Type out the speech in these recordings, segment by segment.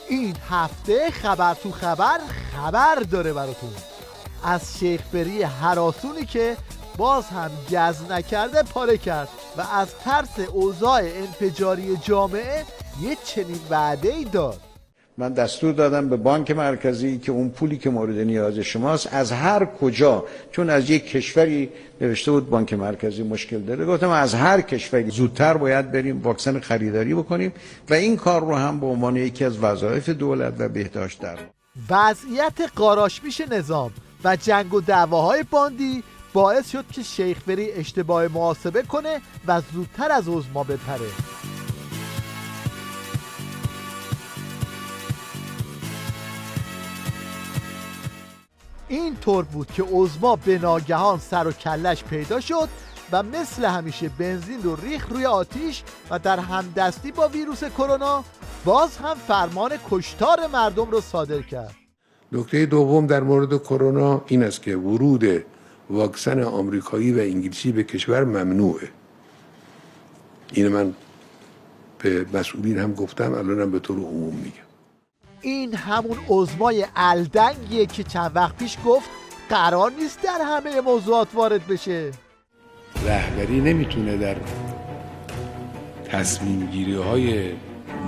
این هفته خبر تو خبر داره براتون از شیخ بری هراسونی که باز هم گز نکرده پاره کرد و از ترس اوضاع انفجاری جامعه یه چنین وعده‌ای داد. من دستور دادم به بانک مرکزی که اون پولی که مورد نیاز شماست از هر کجا، چون از یک کشوری نوشته بود بانک مرکزی مشکل داره، گفتم از هر کشوری زودتر باید بریم واکسن خریداری بکنیم و این کار رو هم به عنوان یکی از وظایف دولت و بهداشت در وضعیت قاراشمیش نظام و جنگ و دعواهای باندی باعث شد که شیخ بری اشتباه محاسبه کنه و زودتر از عظما بپره. این طور بود که عظما به ناگهان سر و کلش پیدا شد و مثل همیشه بنزین رو ریخت روی آتیش و در همدستی با ویروس کرونا باز هم فرمان کشتار مردم رو صادر کرد. نکته دوم در مورد کرونا این است که ورود واکسن آمریکایی و انگلیسی به کشور ممنوعه. این من به مسئولین هم گفتم، الانم به طور عموم میگم. این همون عظمای الدنگیه که چند وقت پیش گفت قرار نیست در همه موضوعات وارد بشه. رهبری نمیتونه در تصمیم گیری های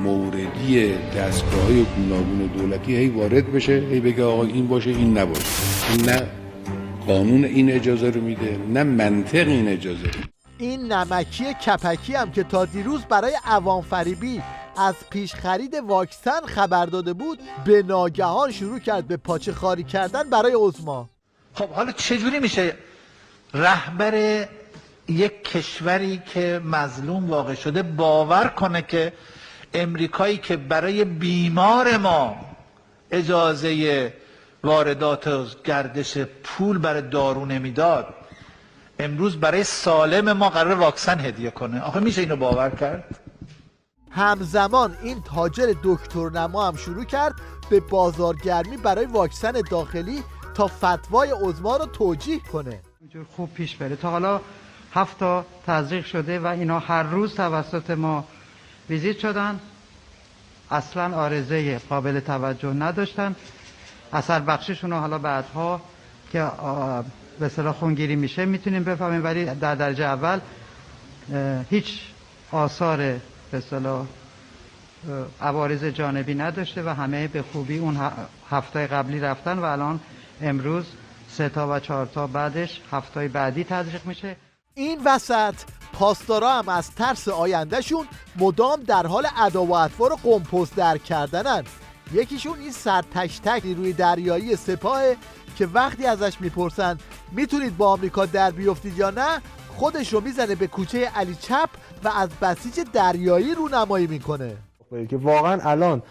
موردی دستگاه‌های گوناگون دولتی هی وارد بشه، هی بگه آقا این باشه این نباشه. نه قانون این اجازه رو میده، نه منطق این اجازه رو. این نمکی کپکی هم که تا دیروز برای عوام فریبی از پیش خرید واکسن خبر داده بود، به ناگهان شروع کرد به پاچه خاری کردن برای عظما. خب حالا چجوری میشه رهبر یک کشوری که مظلوم واقع شده باور کنه که امریکایی که برای بیمار ما اجازه واردات و گردش پول برای دارو نمیداد، امروز برای سالم ما قرار واکسن هدیه کنه؟ آخه میشه اینو باور کرد؟ همزمان این تاجر دکتر نما هم شروع کرد به بازارگرمی برای واکسن داخلی تا فتوای عظما رو توجیه کنه. اینجور خوب پیش بره. تا حالا 7 تا تزریق شده و اینا هر روز توسط ما ویزیت شدن، اصلا عارضه قابل توجه نداشتن. اثر بخشیشون رو حالا بعدها که به اصطلاح خونگیری میشه میتونیم بفهمیم، ولی در درجه اول هیچ آثار به اصطلاح عوارض جانبی نداشته و همه به خوبی اون هفته قبلی رفتن و الان امروز 3 تا و 4 تا بعدش هفته بعدی تزریق میشه. این وسط پاسدارا هم از ترس آیندهشون مدام در حال ادا و اطوار و قمپوز در کردنن. یکیشون این سرتشتک روی دریایی سپاهه که وقتی ازش میپرسن میتونید با آمریکا در بیافتید یا نه، خودش رو میزنه به کوچه علی چپ و از بسیج دریایی رونمایی میکنه. که واقعا الان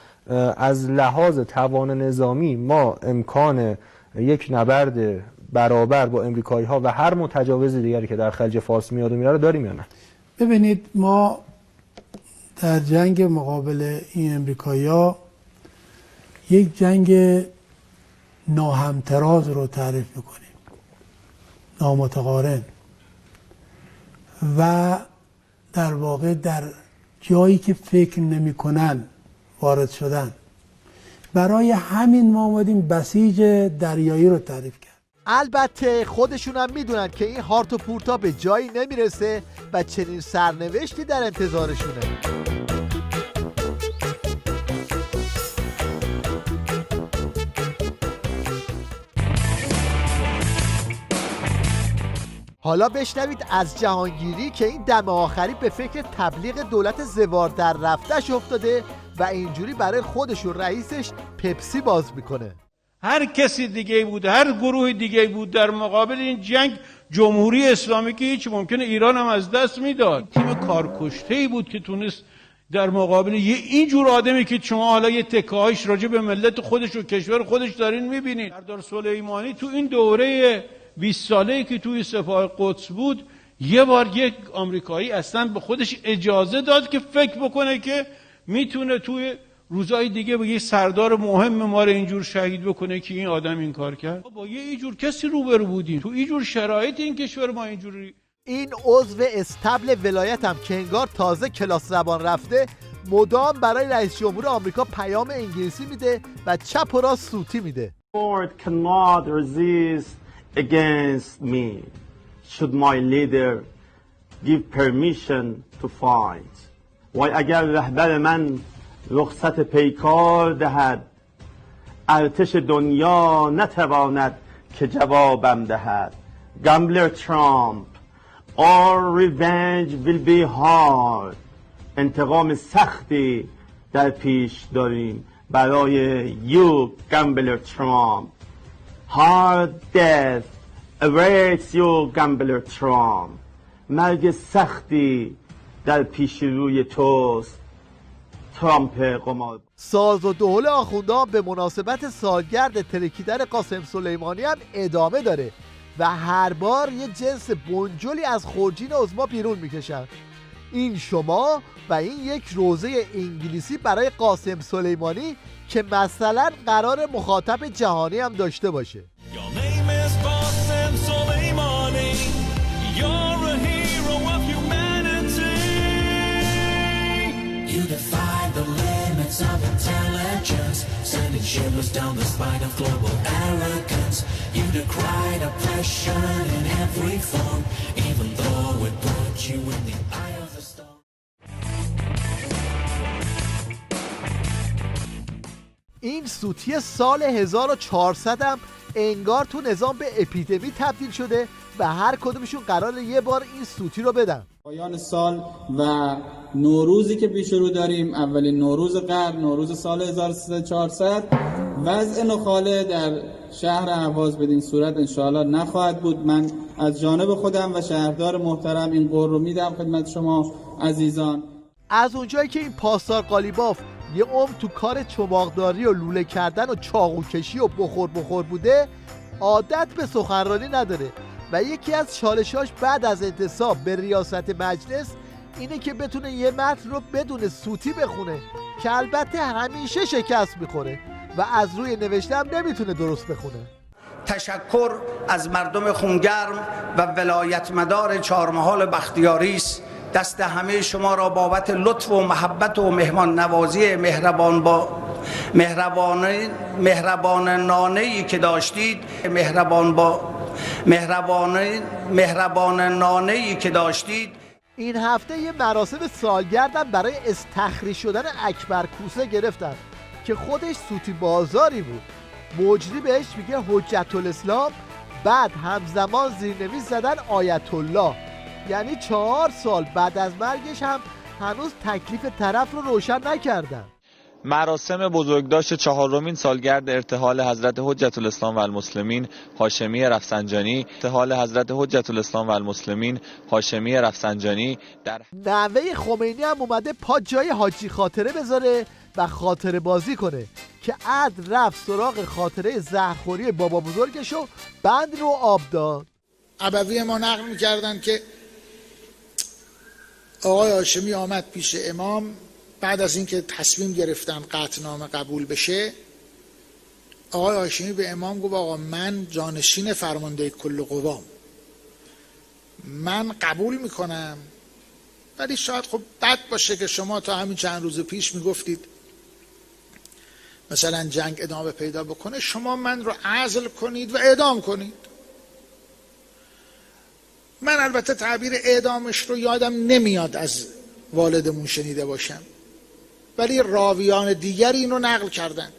از لحاظ توان نظامی ما امکان یک نبرد برابر با امریکایی ها و هر متجاوز دیگری که در خلیج فارس میاد و میره رو داریم یا نه؟ ببینید، ما در جنگ مقابل این امریکایی ها یک جنگ ناهمتراز رو تعریف میکنیم، نامتقارن، و در واقع در جایی که فکر نمیکنن وارد شدن. برای همین ما اومدیم بسیج دریایی رو تعریف کرد. البته خودشون هم میدونن که این هارت و پورتا به جایی نمیرسه و چنین سرنوشتی در انتظارشونه. حالا بشنوید از جهانگیری که این دم آخری به فکر تبلیغ دولت زوار در رفتش افتاده و اینجوری برای خودش و رئیسش پپسی باز میکنه. هر کسی دیگه بود، هر گروه دیگه بود در مقابل این جنگ، جمهوری اسلامی که هیچ ممکنه ایران هم از دست میداد. تیم کارکشته‌ای بود که تونست در مقابل یه اینجور آدمی که شما حالا یه تکه‌هاش راجع به ملت خودش و کشور خودش دارین میبینین. سردار سلیمانی تو این دوره 20 ساله‌ای که توی سپاه قدس بود، یه بار یک آمریکایی اصلا به خودش اجازه داد که فکر بکنه که میتونه توی روزهای دیگه با یه سردار مهم ما رو اینجور شهید بکنه که این آدم این کار کرد. با یه اینجور کسی روبرو بودیم تو اینجور شرایط این کشور ما اینجوری. این عضو استبل ولایت هم که انگار تازه کلاس زبان رفته مدام برای رئیس جمهور آمریکا پیام انگلیسی میده و چپ و راست سوتی میده. Lord cannot resist against me should my leader give permission to fight. وای اگر رهبر من رخصت پیکار دهد، ارتش دنیا نتواند که جوابم دهد. Gambler Trump, our revenge will be hard. انتقام سختی در پیش داریم برای you Gambler Trump. Hard death awaits you Gambler Trump. مرگ سختی در پیش روی توست ترامپ قمار. ساز و دهل آخوندان به مناسبت سالگرد ترکیدن قاسم سلیمانی هم ادامه داره و هر بار یه جنس بنجلی از خورجین عظما بیرون میکشن. این شما و این یک روزه انگلیسی برای قاسم سلیمانی که مثلا قرار مخاطب جهانی هم داشته باشه. Of intelligence, sending shivers down the spine of global arrogance. You decried oppression in every form, even though it put you in the eye of the storm. این سوتی سال 1400 هم انگار تو نظام به اپیدمی تبدیل شده و هر کدومشون قراره یه بار این سوتی رو بدن. پایان سال و نوروزی که پیش رو داریم، اولین نوروز قرن، نوروز سال 1400، وضع نخاله در شهر اهواز بدین صورت انشاءالله نخواهد بود. من از جانب خودم و شهردار محترم این قول رو میدم خدمت شما عزیزان. از اونجایی که این پاسدار قالیباف یه عمر تو کار چماقداری و لوله کردن و چاقو کشی و بخور بوده، عادت به سخنرانی نداره و یکی از چالشاش بعد از انتصاب به ریاست مجلس اینه که بتونه یه متن رو بدون سوتی بخونه که البته همیشه شکست میخوره و از روی نوشته هم نمیتونه درست بخونه. تشکر از مردم خونگرم و ولایت مدار چهارمحال بختیاری است. دست همه شما را بابت لطف و محبت و مهمان نوازی مهربانانه‌ای که داشتید مهربانانه‌ای که داشتید. این هفته یه مراسم سالگردم برای استخری شدن اکبر کوسه گرفتن که خودش سوتی بازاری بود. مجری بهش میگه حجت الاسلام، بعد همزمان زیرنویس زدن آیت الله. یعنی 4 سال بعد از مرگش هم هنوز تکلیف طرف رو روشن نکردن. مراسم بزرگداشت 4مین سالگرد ارتحال حضرت حجت الاسلام و المسلمین هاشمی رفسنجانی در نوه خمینی هم اومده پا جای حاجی خاطره بذاره و خاطره بازی کنه که عد رفت سراغ خاطره زهرخوری بابا بزرگشو بند رو آب داد. ابوی ما نقل میکردن که آقای هاشمی آمد پیش امام بعد از اینکه تصمیم گرفتن قطعنامه قبول بشه. آقای هاشمی به امام گفت آقا من جانشین فرمانده کل قوام، من قبول میکنم، ولی شاید خب بد باشه که شما تا همین چند روز پیش میگفتید مثلا جنگ ادامه پیدا بکنه، شما من رو عزل کنید و اعدام کنید. من البته تعبیر اعدامش رو یادم نمیاد از والدمون شنیده باشم، ولی راویان دیگری اینو نقل کردند،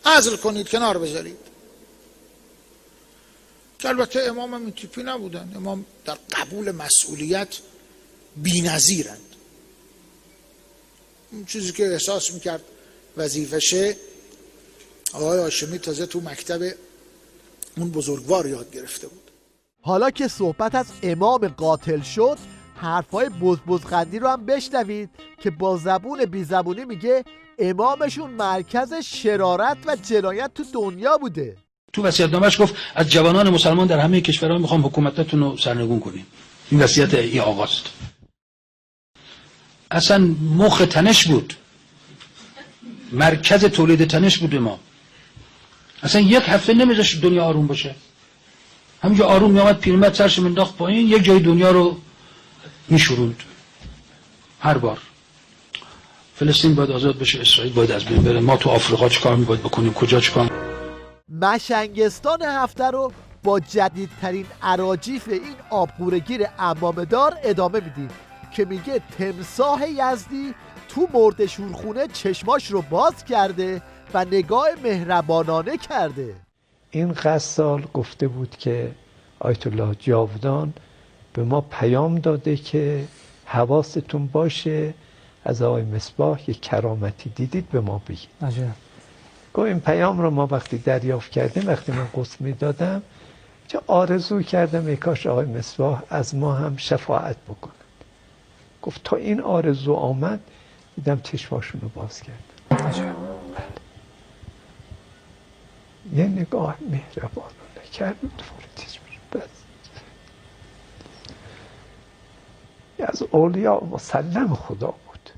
عزل کنید، کنار بذارید. که البته امام هم این تیپی نبودن، امام در قبول مسئولیت بی‌نظیرند. اون چیزی که احساس میکرد وظیفشه، آقای هاشمی تازه تو مکتب اون بزرگوار یاد گرفته بود. حالا که صحبت از امام قاتل شد، حرفای بزبزقندی رو هم بشنوید که با زبون بی زبونی میگه امامشون مرکز شرارت و جنایت تو دنیا بوده. تو وصیت‌نامه‌اش گفت از جوانان مسلمان در همه کشورها میخوام حکومتتون رو سرنگون کنیم. این وصیت ای آقاست. اصلا مخ تنش بود، مرکز تولید تنش بود امام. اصلا یک هفته نمیذاشت دنیا آروم باشه. همینجا آروم میامد پیرمرد سرش مینداخت پایین، یک جای دنیا رو میشوروند هر بار. فلسطین باید آزاد بشه، اسرائیل باید از بین بره، ما تو آفریقا چیکار می‌باید بکنیم، کجا چیکار. مشنگستان هفته رو با جدیدترین اراجیف این آبگورگیر عمامه‌دار ادامه میدیم که میگه تمساح یزدی تو مرد شورخونه چشماش رو باز کرده و نگاه مهربانانه کرده. این غسال گفته بود که آیت الله جاودان به ما پیام داده که حواستون باشه از آقای مصباح یک کرامتی دیدید به ما بگید. گفت این پیام رو ما وقتی دریافت کردیم، وقتی من غسل میدادم چه آرزو کردم ای کاش آقای مصباح از ما هم شفاعت بکنن. گفت تا این آرزو آمد دیدم چشماشون رو باز کردم. یه نگاه مهربانانه کرد و دوباره چشمش بس. از اولیاء مسلم خدا بود.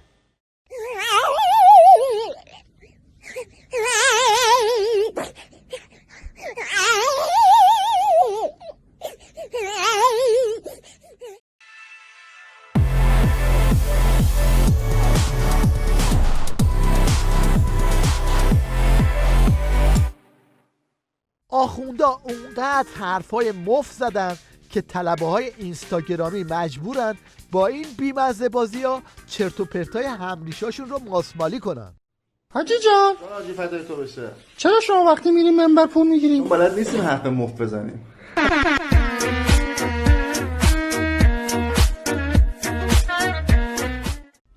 آخوندا اونقدر حرفای مفت زدن که طلبه های اینستاگرامی مجبورن با این بیمزه بازی ها چرت و پرتای همریشاشون رو ماسمالی کنن. حاجی جان حاجی فدای تو بشه. چرا شما وقتی میریم منبر پول میگیریم؟ بلد نیستیم حرف مفت بزنیم.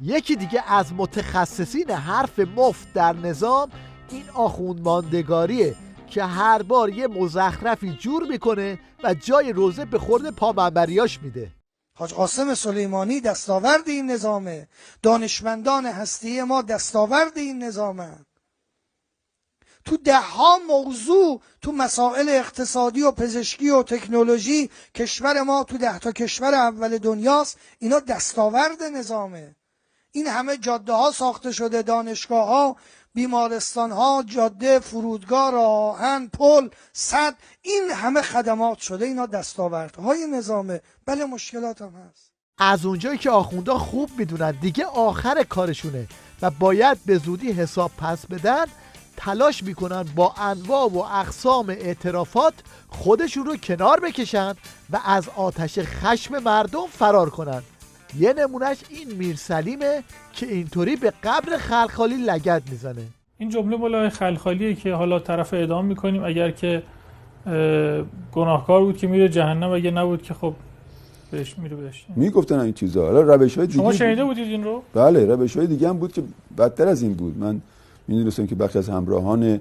یکی دیگه از متخصصین حرف مفت در نظام این آخوند ماندگاریه که هر بار یه مزخرفی جور میکنه و جای روزه به خورد پامنبریاش میده. حاج قاسم سلیمانی دستاورد این نظامه، دانشمندان هستی ما دستاورد این نظامه. تو 10 موضوع تو مسائل اقتصادی و پزشکی و تکنولوژی کشور ما تو 10 تا کشور اول دنیاست. اینا دستاورد نظامه. این همه جاده ها ساخته شده، دانشگاه ها، بیمارستان ها، جاده، فرودگاه، راهن، پل، سد، این همه خدمات شده. اینا دستاوردهای نظامه. بله مشکلات هم هست. از اونجایی که آخوندا خوب میدونن دیگه آخر کارشونه و باید به زودی حساب پس بدن، تلاش میکنن با انواع و اقسام اعترافات خودشون رو کنار بکشن و از آتش خشم مردم فرار کنن. یه نمونهش این میرسلیمه که اینطوری به قبر خلخالی لگد میزنه. این جمله مولای خلخالیه که حالا طرف اعدام میکنیم اگر که گناهکار بود که میره جهنم، اگه نبود که خب بهش میره بهش. میگفتن این چیزا. حالا روش‌های دیگه شما شنیده بودید این رو؟ بله، روش‌های دیگه هم بود که بدتر از این بود. من می‌دونستم که بخشی از همراهان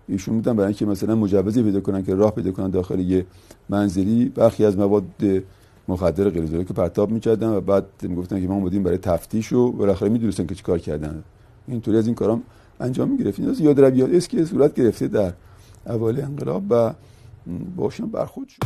ایشون بودن برای اینکه مثلا مجوزی پیدا کنن که راه پیدا کنن داخل یه منزلی، برخی از مواد مخدر غیر ضروری که پرتاب می‌کردن و بعد میگفتن که ما اومدیم برای تفتیش و بالاخره می‌دونستن که چیکار کردن. اینطوری از این کارام انجام می‌گرفتین. از یادرویات است که صورت گرفته در اوایل انقلاب و باشون برخورد شد.